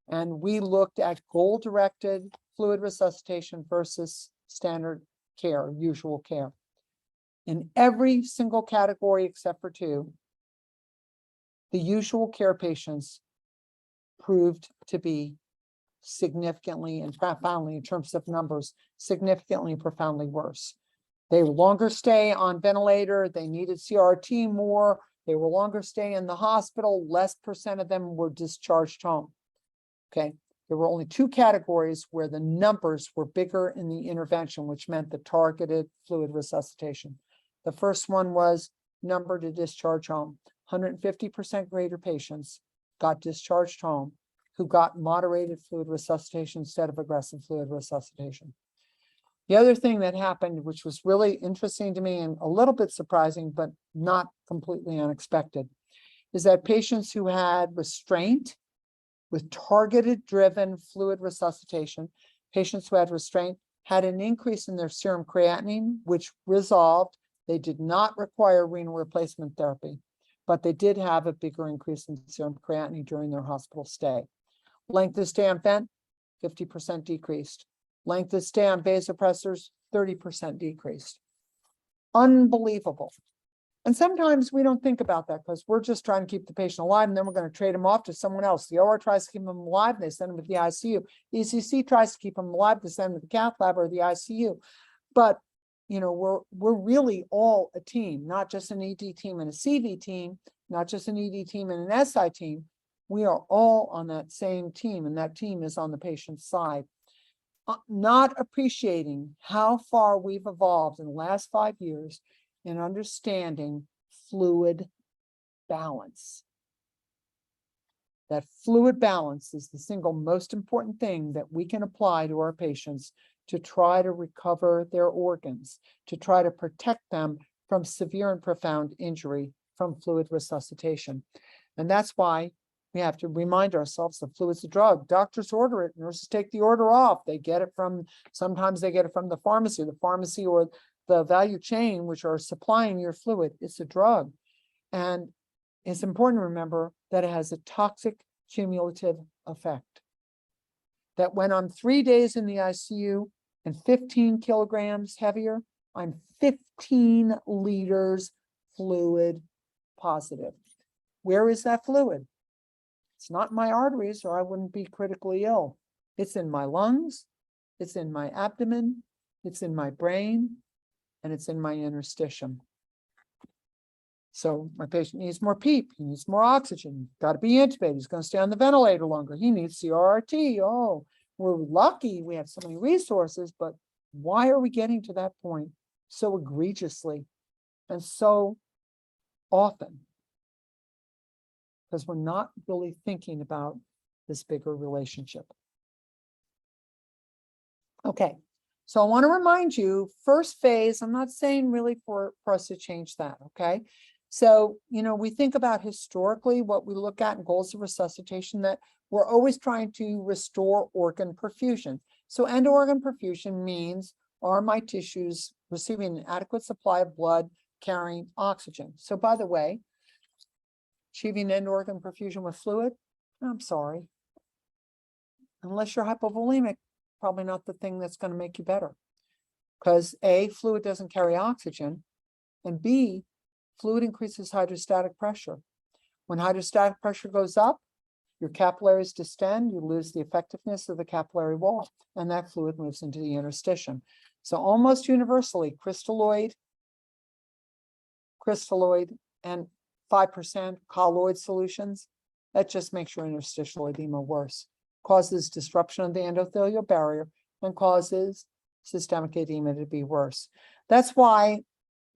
And we looked at goal-directed fluid resuscitation versus standard care, usual care. In every single category except for 2, the usual care patients proved to be significantly and profoundly, in terms of numbers, significantly and profoundly worse. They were longer stay on ventilator, they needed CRT more, they were longer stay in the hospital, less % of them were discharged home. Okay, there were only 2 categories where the numbers were bigger in the intervention, which meant the targeted fluid resuscitation. The first one was number to discharge home. 150% greater patients got discharged home who got moderated fluid resuscitation instead of aggressive fluid resuscitation. The other thing that happened, which was really interesting to me and a little bit surprising, but not completely unexpected, is that patients who had restraint with targeted driven fluid resuscitation, patients who had restraint had an increase in their serum creatinine, which resolved. They did not require renal replacement therapy, but they did have a bigger increase in serum creatinine during their hospital stay. Length of stay on vent, 50% decreased. Length of stay on vasopressors, 30% decreased. Unbelievable. And sometimes we don't think about that because we're just trying to keep the patient alive, and then we're going to trade them off to someone else. The OR tries to keep them alive, and they send them to the ICU. ECC tries to keep them alive, they send them to the cath lab or the ICU. But you know, we're really all a team, not just an ED team and a CV team, not just an ED team and an SI team. We are all on that same team, and that team is on the patient's side. Not appreciating how far we've evolved in the last 5 years in understanding fluid balance. That fluid balance is the single most important thing that we can apply to our patients to try to recover their organs, to try to protect them from severe and profound injury from fluid resuscitation. And that's why we have to remind ourselves that fluid's a drug. Doctors order it, nurses take the order off. They get it from, sometimes they get it from the pharmacy or the value chain, which are supplying your fluid. It's a drug. And it's important to remember that it has a toxic cumulative effect. That when I'm 3 days in the ICU and 15 kilograms heavier, I'm 15 liters fluid positive. Where is that fluid? It's not in my arteries, or I wouldn't be critically ill. It's in my lungs, It's in my abdomen, it's in my brain, and it's in my interstitium. So my patient needs more PEEP, he needs more oxygen, got to be intubated, he's going to stay on the ventilator longer, he needs CRRT. Oh, we're lucky we have so many resources, but why are we getting to that point so egregiously and so often? Because we're not really thinking about this bigger relationship. Okay, so I want to remind you, first phase, I'm not saying really for us to change that, okay? So, we think about historically what we look at in goals of resuscitation, that we're always trying to restore organ perfusion. So end organ perfusion means, are my tissues receiving an adequate supply of blood carrying oxygen? So by the way, achieving end organ perfusion with fluid, I'm sorry. Unless you're hypovolemic, probably not the thing that's going to make you better. Because A, fluid doesn't carry oxygen, and B, fluid increases hydrostatic pressure. When hydrostatic pressure goes up, your capillaries distend, you lose the effectiveness of the capillary wall, and that fluid moves into the interstitium. So almost universally, crystalloid, and 5% colloid solutions, that just makes your interstitial edema worse, causes disruption of the endothelial barrier, and causes systemic edema to be worse. That's why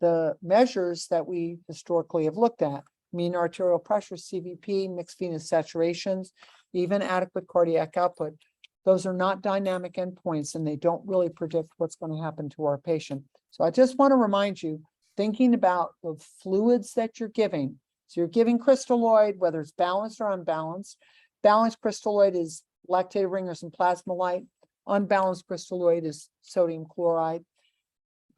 the measures that we historically have looked at, mean arterial pressure, CVP, mixed venous saturations, even adequate cardiac output, those are not dynamic endpoints and they don't really predict what's going to happen to our patient. So I just want to remind you, thinking about the fluids that you're giving. So you're giving crystalloid, whether it's balanced or unbalanced. Balanced crystalloid is lactated ringers and plasmolite. Unbalanced crystalloid is sodium chloride.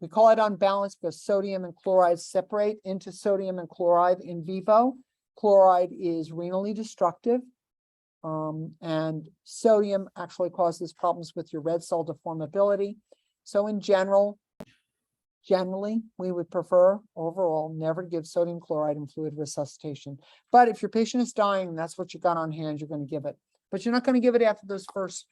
We call it unbalanced because sodium and chloride separate into sodium and chloride in vivo. Chloride is renally destructive, and sodium actually causes problems with your red cell deformability. So in generally, we would prefer overall never to give sodium chloride in fluid resuscitation. But if your patient is dying and that's what you got on hand, you're going to give it. But you're not going to give it after those first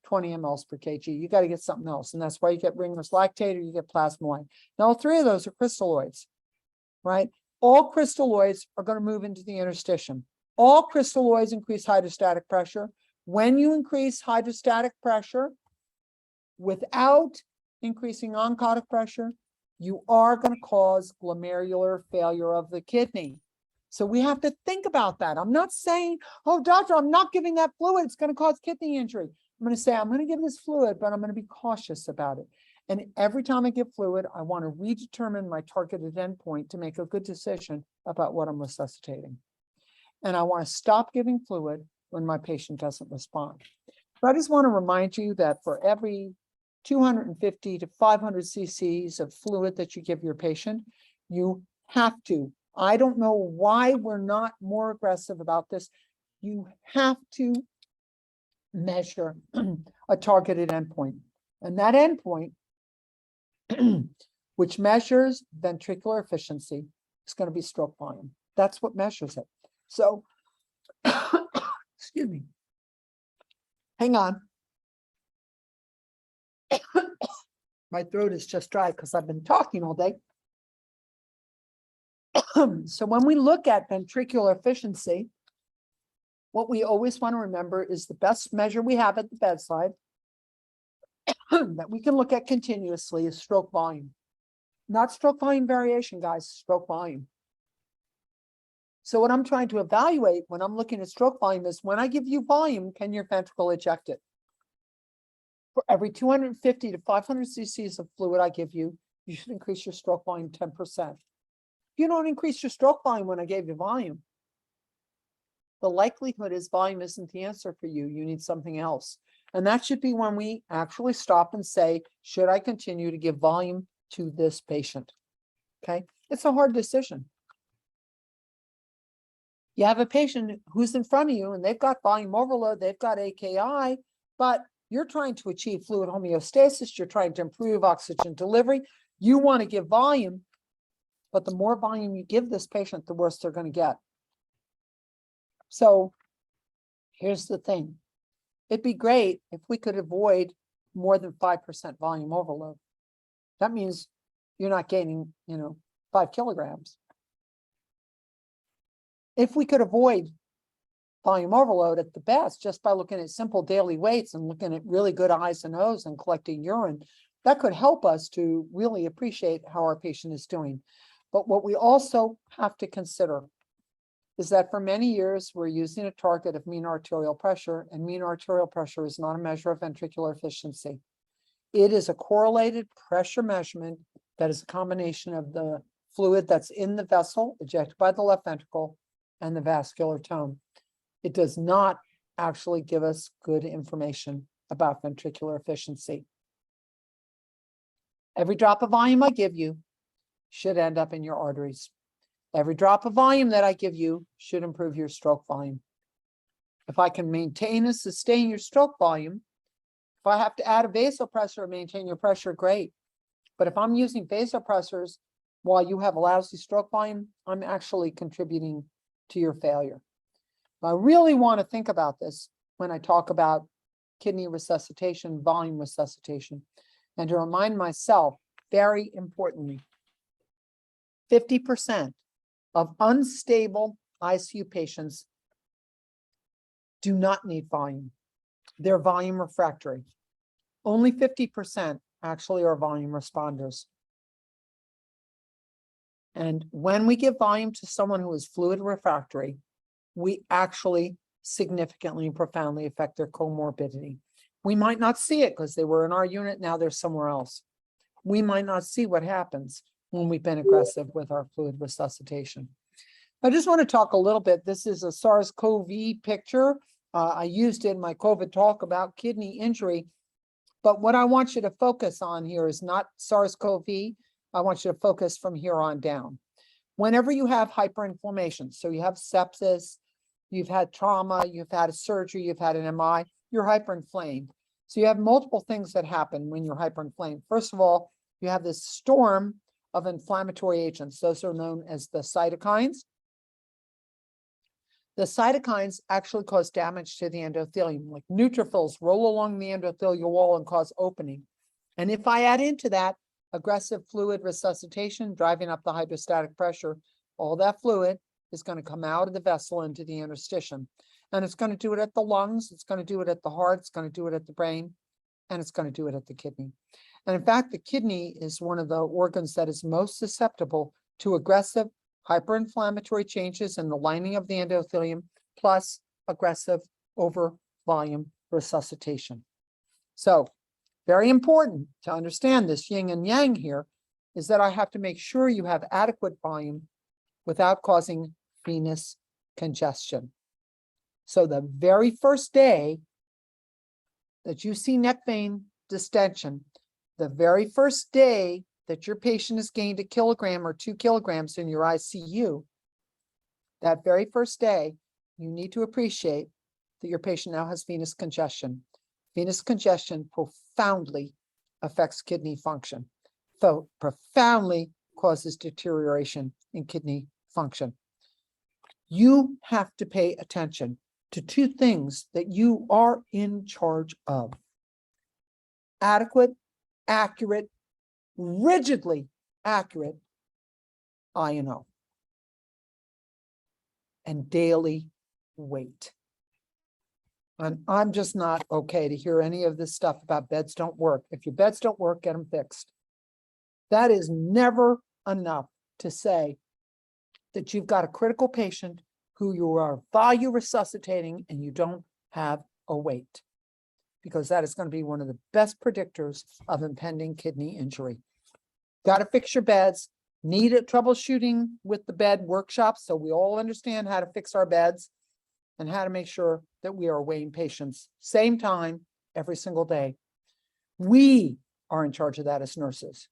20 mLs per kg. You got to get something else. And that's why you get ringers lactate or you get plasmolite. Now, all three of those are crystalloids, right? All crystalloids are going to move into the interstitium. All crystalloids increase hydrostatic pressure. When you increase hydrostatic pressure without increasing oncotic pressure, you are going to cause glomerular failure of the kidney. So we have to think about that. I'm not saying, oh, doctor, I'm not giving that fluid. It's going to cause kidney injury. I'm going to say, I'm going to give this fluid, but I'm going to be cautious about it. And every time I give fluid, I want to redetermine my targeted endpoint to make a good decision about what I'm resuscitating. And I want to stop giving fluid when my patient doesn't respond. But I just want to remind you that for every 250 to 500 cc's of fluid that you give your patient, you have to. I don't know why we're not more aggressive about this. You have to measure a targeted endpoint. And that endpoint, which measures ventricular efficiency, is going to be stroke volume. That's what measures it. So, excuse me. Hang on. My throat is just dry because I've been talking all day. So when we look at ventricular efficiency, what we always want to remember is the best measure we have at the bedside that we can look at continuously is stroke volume. Not stroke volume variation, guys, stroke volume. So what I'm trying to evaluate when I'm looking at stroke volume is when I give you volume, can your ventricle eject it? For every 250 to 500 cc's of fluid I give you, you should increase your stroke volume 10%. If you don't increase your stroke volume when I gave you volume, the likelihood is volume isn't the answer for you. You need something else. And that should be when we actually stop and say, should I continue to give volume to this patient? Okay, it's a hard decision. You have a patient who's in front of you and they've got volume overload, they've got AKI, but you're trying to achieve fluid homeostasis, you're trying to improve oxygen delivery, you want to give volume, but the more volume you give this patient, the worse they're going to get. So here's the thing. It'd be great if we could avoid more than 5% volume overload. That means you're not gaining, 5 kilograms. If we could avoid volume overload at the best, just by looking at simple daily weights and looking at really good eyes and O's and collecting urine, that could help us to really appreciate how our patient is doing. But what we also have to consider is that for many years, we're using a target of mean arterial pressure, and mean arterial pressure is not a measure of ventricular efficiency. It is a correlated pressure measurement that is a combination of the fluid that's in the vessel ejected by the left ventricle and the vascular tone. It does not actually give us good information about ventricular efficiency. Every drop of volume I give you should end up in your arteries. Every drop of volume that I give you should improve your stroke volume. If I can maintain and sustain your stroke volume, if I have to add a vasopressor to maintain your pressure, great. But if I'm using vasopressors while you have a lousy stroke volume, I'm actually contributing to your failure. I really want to think about this when I talk about kidney resuscitation, volume resuscitation, and to remind myself, very importantly, 50% of unstable ICU patients do not need volume. They're volume refractory. Only 50% actually are volume responders. And when we give volume to someone who is fluid refractory, we actually significantly and profoundly affect their comorbidity. We might not see it because they were in our unit, now they're somewhere else. We might not see what happens when we've been aggressive with our fluid resuscitation. I just want to talk a little bit. This is a SARS-CoV picture. I used it in my COVID talk about kidney injury. But what I want you to focus on here is not SARS-CoV. I want you to focus from here on down. Whenever you have hyperinflammation, so you have sepsis, you've had trauma, you've had a surgery, you've had an MI, you're hyperinflamed. So you have multiple things that happen when you're hyperinflamed. First of all, you have this storm of inflammatory agents. Those are known as the cytokines. The cytokines actually cause damage to the endothelium, like neutrophils roll along the endothelial wall and cause opening. And if I add into that aggressive fluid resuscitation, driving up the hydrostatic pressure, all that fluid is going to come out of the vessel into the interstitium. And it's going to do it at the lungs, it's going to do it at the heart, it's going to do it at the brain, and it's going to do it at the kidney. And in fact, the kidney is one of the organs that is most susceptible to aggressive hyperinflammatory changes in the lining of the endothelium, plus aggressive over volume resuscitation. So very important to understand this yin and yang here is that I have to make sure you have adequate volume without causing venous congestion. So the very first day that you see neck vein distension, the very first day that your patient has gained 1 kilogram or 2 kilograms in your ICU, that very first day, you need to appreciate that your patient now has venous congestion. Venous congestion profoundly affects kidney function, so profoundly causes deterioration in kidney function. You have to pay attention to 2 things that you are in charge of: adequate, accurate, rigidly accurate I&O, and daily weight. And I'm just not okay to hear any of this stuff about beds don't work. If your beds don't work, get them fixed. That is never enough to say that you've got a critical patient who you are volume resuscitating and you don't have a weight, because that is going to be one of the best predictors of impending kidney injury. Got to fix your beds. Need a troubleshooting with the bed workshop so we all understand how to fix our beds and how to make sure that we are weighing patients same time every single day. We are in charge of that as nurses.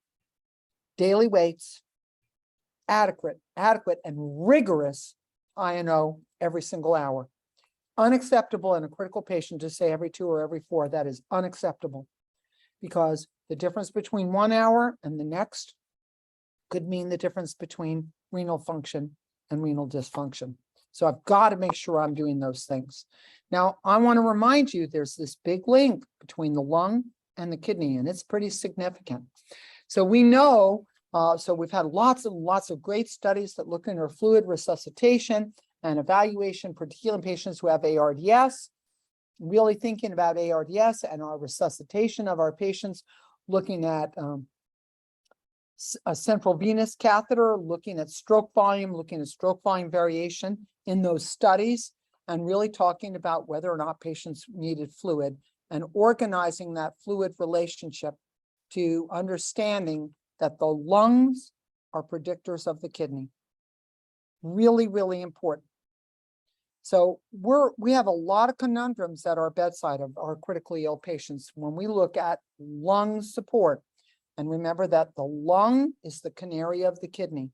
Daily weights, adequate and rigorous I&O every single hour. Unacceptable in a critical patient to say every 2 or every 4. That is unacceptable, because the difference between 1 hour and the next could mean the difference between renal function and renal dysfunction. So I've got to make sure I'm doing those things. Now, I want to remind you, there's this big link between the lung and the kidney, and it's pretty significant. So we know, so we've had lots and lots of great studies that look into fluid resuscitation and evaluation, particularly in patients who have ARDS, really thinking about ARDS and our resuscitation of our patients, looking at a central venous catheter, looking at stroke volume variation in those studies, and really talking about whether or not patients needed fluid and organizing that fluid relationship to understanding that the lungs are predictors of the kidney. Really, really important. So we have a lot of conundrums at our bedside of our critically ill patients when we look at lung support. And remember that the lung is the canary of the kidney.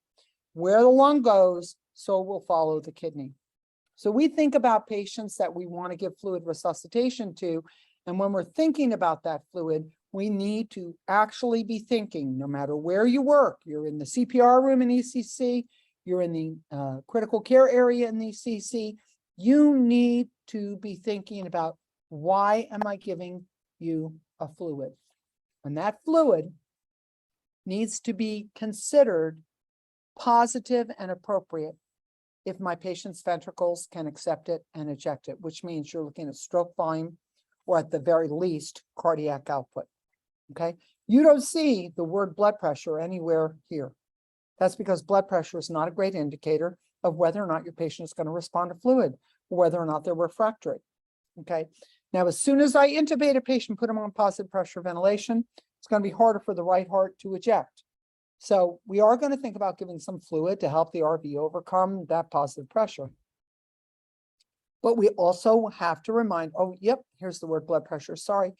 Where the lung goes, so will follow the kidney. So we think about patients that we want to give fluid resuscitation to. And when we're thinking about that fluid, we need to actually be thinking, no matter where you work, you're in the CPR room in ECC, you're in the critical care area in the ECC, you need to be thinking about, why am I giving you a fluid? And that fluid needs to be considered positive and appropriate if my patient's ventricles can accept it and eject it, which means you're looking at stroke volume or at the very least cardiac output. Okay, you don't see the word blood pressure anywhere here. That's because blood pressure is not a great indicator of whether or not your patient is going to respond to fluid, or whether or not they're refractory. Okay, now as soon as I intubate a patient, put them on positive pressure ventilation, it's going to be harder for the right heart to eject. So we are going to think about giving some fluid to help the RV overcome that positive pressure. But we also have to remind, oh, yep, here's the word blood pressure, sorry.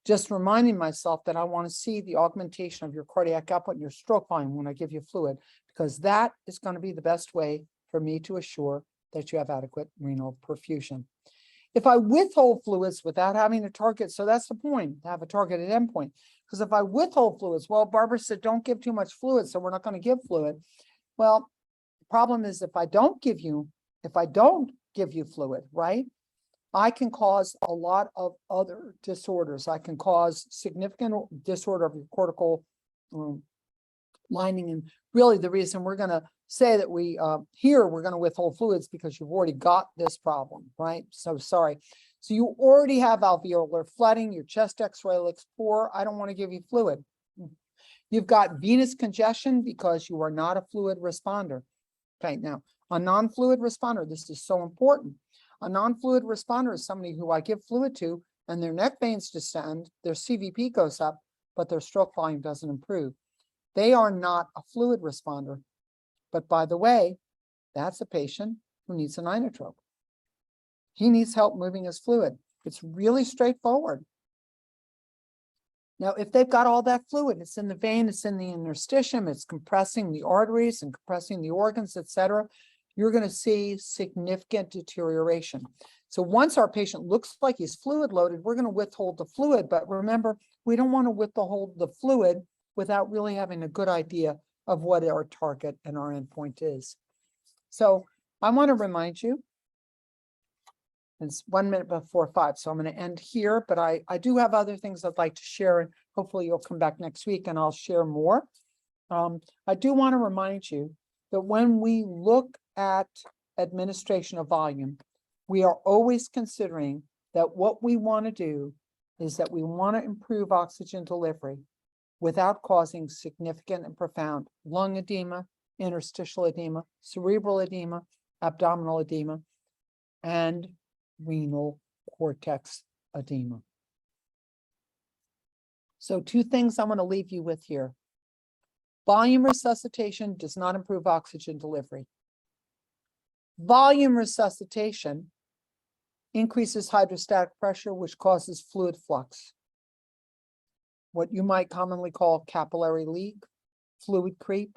Just reminding myself that I want to see the augmentation of your cardiac output and your stroke volume when I give you fluid, because that is going to be the best way for me to assure that you have adequate renal perfusion. If I withhold fluids without having a target, so that's the point, to have a targeted endpoint. Because if I withhold fluids, well, Barbara said, don't give too much fluid, so we're not going to give fluid. Well, the problem is if I don't give you fluid, right? I can cause a lot of other disorders. I can cause significant disorder of your cortical lining. And really the reason we're going to say that we're going to withhold fluids because you've already got this problem, right? So sorry. So you already have alveolar flooding, your chest x-ray looks poor. I don't want to give you fluid. You've got venous congestion because you are not a fluid responder. Okay, now a non-fluid responder, this is so important. A non-fluid responder is somebody who I give fluid to and their neck veins descend, their CVP goes up, but their stroke volume doesn't improve. They are not a fluid responder. But by the way, that's a patient who needs an inotrope. He needs help moving his fluid. It's really straightforward. Now, if they've got all that fluid, it's in the vein, it's in the interstitium, it's compressing the arteries and compressing the organs, etc., you're going to see significant deterioration. So once our patient looks like he's fluid loaded, we're going to withhold the fluid. But remember, we don't want to withhold the fluid without really having a good idea of what our target and our endpoint is. So I want to remind you, it's 1 minute before 5, so I'm going to end here, but I do have other things I'd like to share, and hopefully you'll come back next week and I'll share more. I do want to remind you that when we look at administration of volume, we are always considering that what we want to do is that we want to improve oxygen delivery without causing significant and profound lung edema, interstitial edema, cerebral edema, abdominal edema, and renal cortex edema. So 2 things I'm going to leave you with here. Volume resuscitation does not improve oxygen delivery. Volume resuscitation increases hydrostatic pressure, which causes fluid flux. What you might commonly call capillary leak, fluid creep.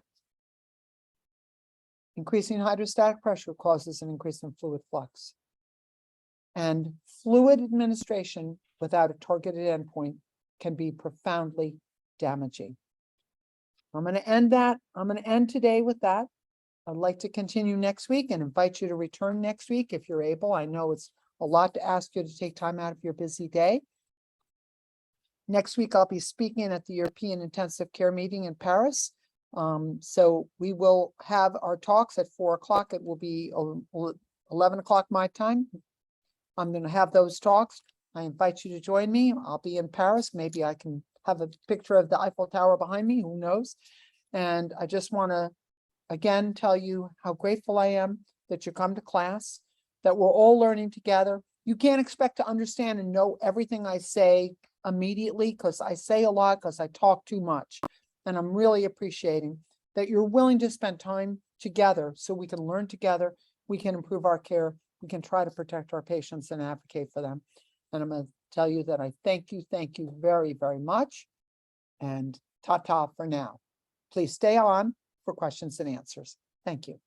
Increasing hydrostatic pressure causes an increase in fluid flux. And fluid administration without a targeted endpoint can be profoundly damaging. I'm going to end that. I'm going to end today with that. I'd like to continue next week and invite you to return next week if you're able. I know it's a lot to ask you to take time out of your busy day. Next week, I'll be speaking at the European Intensive Care Meeting in Paris. So we will have our talks at 4 o'clock. It will be 11 o'clock my time. I'm going to have those talks. I invite you to join me. I'll be in Paris. Maybe I can have a picture of the Eiffel Tower behind me. Who knows? And I just want to, again, tell you how grateful I am that you come to class, that we're all learning together. You can't expect to understand and know everything I say immediately, because I say a lot, because I talk too much. And I'm really appreciating that you're willing to spend time together so we can learn together, we can improve our care, we can try to protect our patients and advocate for them. And I'm going to tell you that I thank you very, very much. And ta-ta for now. Please stay on for questions and answers. Thank you.